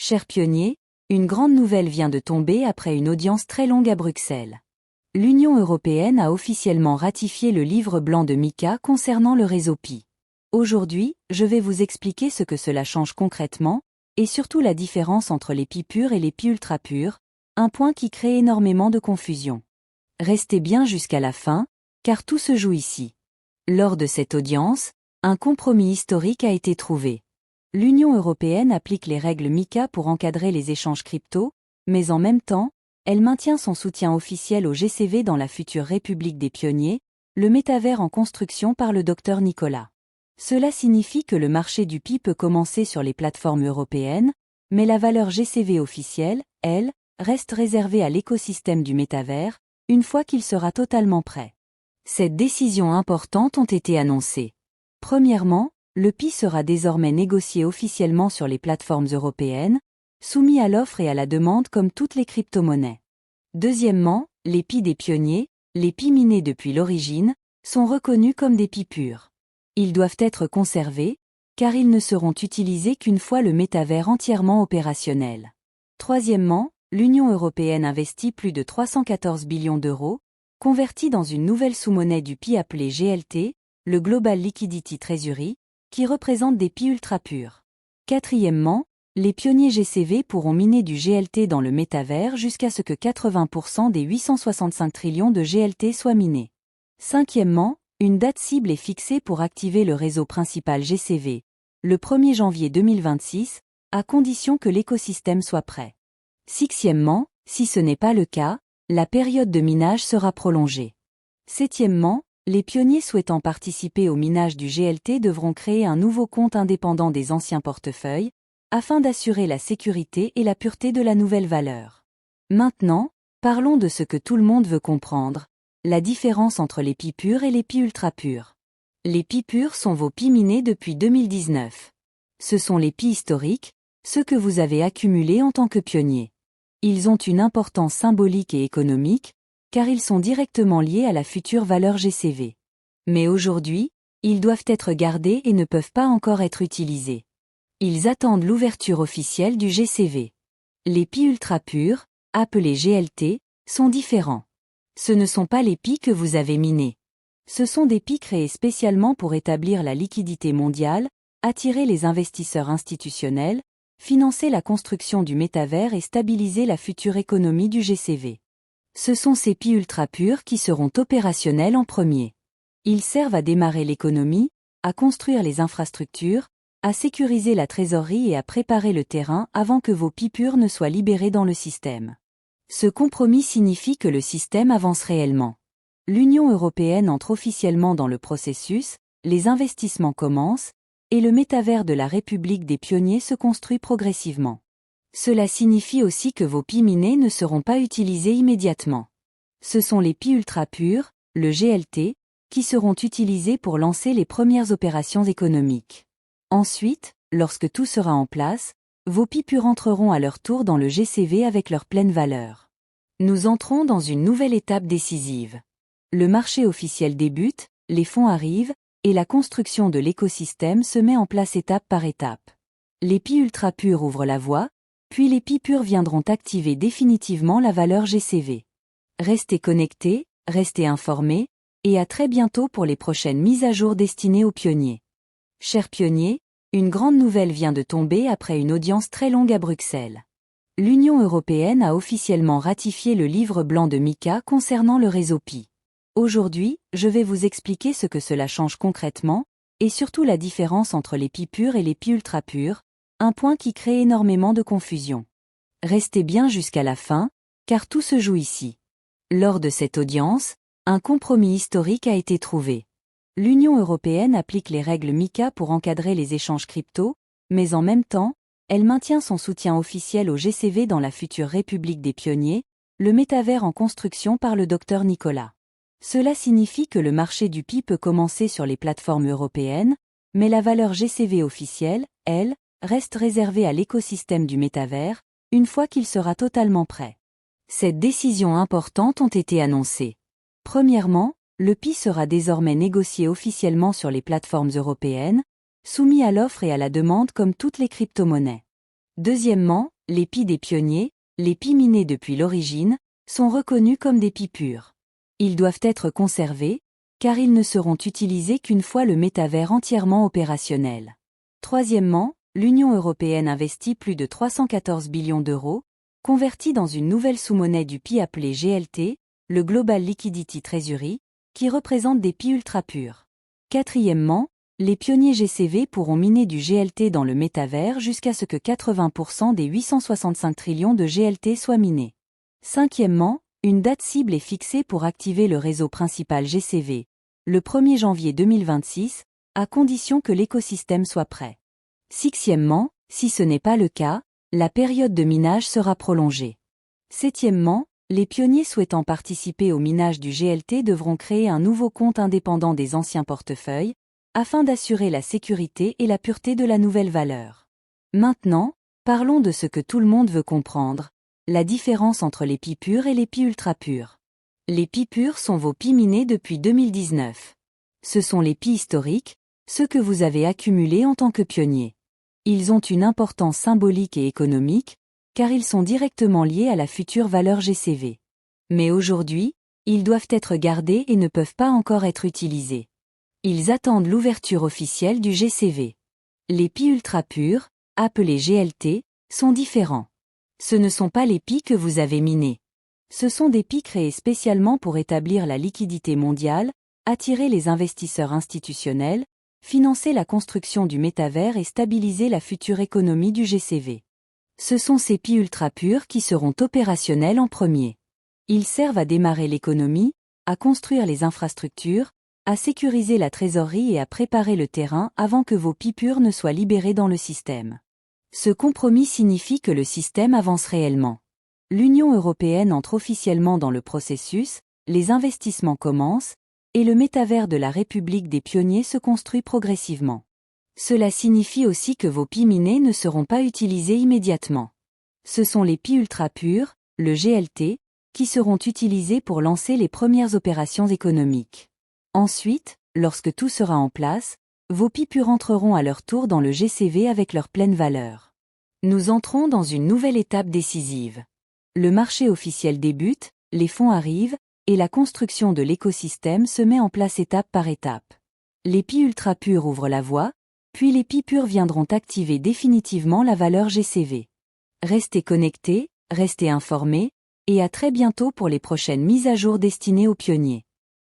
Chers pionniers, une grande nouvelle vient de tomber après une audience très longue à Bruxelles. L'Union européenne a officiellement ratifié le livre blanc de MiCA concernant le réseau Pi. Aujourd'hui, je vais vous expliquer ce que cela change concrètement, et surtout la différence entre les Pi purs et les Pi ultra purs, un point qui crée énormément de confusion. Restez bien jusqu'à la fin, car tout se joue ici. Lors de cette audience, un compromis historique a été trouvé. L'Union européenne applique les règles MiCA pour encadrer les échanges crypto, mais en même temps, elle maintient son soutien officiel au GCV dans la future République des pionniers, le métavers en construction par le Dr Nicolas. Cela signifie que le marché du Pi peut commencer sur les plateformes européennes, mais la valeur GCV officielle, elle, reste réservée à l'écosystème du métavers, une fois qu'il sera totalement prêt. Cette décision importante ont été annoncées. Premièrement, le Pi sera désormais négocié officiellement sur les plateformes européennes, soumis à l'offre et à la demande comme toutes les crypto-monnaies. Deuxièmement, les Pi des pionniers, les Pi minés depuis l'origine, sont reconnus comme des Pi purs. Ils doivent être conservés, car ils ne seront utilisés qu'une fois le métavers entièrement opérationnel. Troisièmement, l'Union européenne investit plus de 314 billions d'euros, convertis dans une nouvelle sous-monnaie du Pi appelée GLT, le Global Liquidity Treasury, qui représente des Pi ultra purs. Quatrièmement, les pionniers GCV pourront miner du GLT dans le métavers jusqu'à ce que 80% des 865 trillions de GLT soient minés. Cinquièmement, une date cible est fixée pour activer le réseau principal GCV, le 1er janvier 2026, à condition que l'écosystème soit prêt. Sixièmement, si ce n'est pas le cas, la période de minage sera prolongée. Septièmement, les pionniers souhaitant participer au minage du GLT devront créer un nouveau compte indépendant des anciens portefeuilles, afin d'assurer la sécurité et la pureté de la nouvelle valeur. Maintenant, parlons de ce que tout le monde veut comprendre, la différence entre les Pi purs et les Pi ultra purs. Les Pi purs sont vos Pi minés depuis 2019. Ce sont les Pi historiques, ceux que vous avez accumulés en tant que pionnier. Ils ont une importance symbolique et économique, car ils sont directement liés à la future valeur GCV. Mais aujourd'hui, ils doivent être gardés et ne peuvent pas encore être utilisés. Ils attendent l'ouverture officielle du GCV. Les Pi ultra purs, appelés GLT, sont différents. Ce ne sont pas les Pi que vous avez minés. Ce sont des Pi créés spécialement pour établir la liquidité mondiale, attirer les investisseurs institutionnels, financer la construction du métavers et stabiliser la future économie du GCV. Ce sont ces Pi ultra purs qui seront opérationnels en premier. Ils servent à démarrer l'économie, à construire les infrastructures, à sécuriser la trésorerie et à préparer le terrain avant que vos Pi purs ne soient libérés dans le système. Ce compromis signifie que le système avance réellement. L'Union européenne entre officiellement dans le processus, les investissements commencent, et le métavers de la République des pionniers se construit progressivement. Cela signifie aussi que vos Pi minés ne seront pas utilisés immédiatement. Ce sont les Pi ultra purs, le GLT, qui seront utilisés pour lancer les premières opérations économiques. Ensuite, lorsque tout sera en place, vos Pi purs entreront à leur tour dans le GCV avec leur pleine valeur. Nous entrons dans une nouvelle étape décisive. Le marché officiel débute, les fonds arrivent, et la construction de l'écosystème se met en place étape par étape. Les Pi ultra purs ouvrent la voie, puis les Pi purs viendront activer définitivement la valeur GCV. Restez connectés, restez informés, et à très bientôt pour les prochaines mises à jour destinées aux pionniers. Chers pionniers, une grande nouvelle vient de tomber après une audience très longue à Bruxelles. L'Union européenne a officiellement ratifié le livre blanc de MiCA concernant le réseau Pi. Aujourd'hui, je vais vous expliquer ce que cela change concrètement, et surtout la différence entre les Pi purs et les Pi ultra purs, un point qui crée énormément de confusion. Restez bien jusqu'à la fin, car tout se joue ici. Lors de cette audience, un compromis historique a été trouvé. L'Union européenne applique les règles MiCA pour encadrer les échanges crypto, mais en même temps, elle maintient son soutien officiel au GCV dans la future République des pionniers, le métavers en construction par le Dr Nicolas. Cela signifie que le marché du Pi peut commencer sur les plateformes européennes, mais la valeur GCV officielle, elle, reste réservée à l'écosystème du métavers, une fois qu'il sera totalement prêt. Cette décision importante ont été annoncées. Premièrement, le Pi sera désormais négocié officiellement sur les plateformes européennes, soumis à l'offre et à la demande comme toutes les crypto-monnaies. Deuxièmement, les PI des pionniers, les PI minés depuis l'origine, sont reconnus comme des PI purs. Ils doivent être conservés, car ils ne seront utilisés qu'une fois le métavers entièrement opérationnel. Troisièmement, l'Union européenne investit plus de 314 billions d'euros, convertis dans une nouvelle sous-monnaie du PI appelée GLT, le Global Liquidity Treasury, qui représente des PI ultra purs. Quatrièmement, les pionniers GCV pourront miner du GLT dans le métavers jusqu'à ce que 80% des 865 trillions de GLT soient minés. Cinquièmement, une date cible est fixée pour activer le réseau principal GCV, le 1er janvier 2026, à condition que l'écosystème soit prêt. Sixièmement, si ce n'est pas le cas, la période de minage sera prolongée. Septièmement, les pionniers souhaitant participer au minage du GLT devront créer un nouveau compte indépendant des anciens portefeuilles, afin d'assurer la sécurité et la pureté de la nouvelle valeur. Maintenant, parlons de ce que tout le monde veut comprendre, la différence entre les PI purs et les PI ultra purs. Les PI purs sont vos PI minés depuis 2019. Ce sont les PI historiques, ceux que vous avez accumulés en tant que pionnier. Ils ont une importance symbolique et économique, car ils sont directement liés à la future valeur GCV. Mais aujourd'hui, ils doivent être gardés et ne peuvent pas encore être utilisés. Ils attendent l'ouverture officielle du GCV. Les PI ultra purs, appelés GLT, sont différents. Ce ne sont pas les PI que vous avez minés. Ce sont des PI créés spécialement pour établir la liquidité mondiale, attirer les investisseurs institutionnels, financer la construction du métavers et stabiliser la future économie du GCV. Ce sont ces PI ultra purs qui seront opérationnels en premier. Ils servent à démarrer l'économie, à construire les infrastructures, à sécuriser la trésorerie et à préparer le terrain avant que vos PI purs ne soient libérés dans le système. Ce compromis signifie que le système avance réellement. L'Union européenne entre officiellement dans le processus, les investissements commencent, et le métavers de la République des pionniers se construit progressivement. Cela signifie aussi que vos PI minés ne seront pas utilisés immédiatement. Ce sont les PI ultra purs, le GLT, qui seront utilisés pour lancer les premières opérations économiques. Ensuite, lorsque tout sera en place, vos PI purs entreront à leur tour dans le GCV avec leur pleine valeur. Nous entrons dans une nouvelle étape décisive. Le marché officiel débute, les fonds arrivent, et la construction de l'écosystème se met en place étape par étape. Les PI ultra purs ouvrent la voie, puis les PI purs viendront activer définitivement la valeur GCV. Restez connectés, restez informés, et à très bientôt pour les prochaines mises à jour destinées aux pionniers.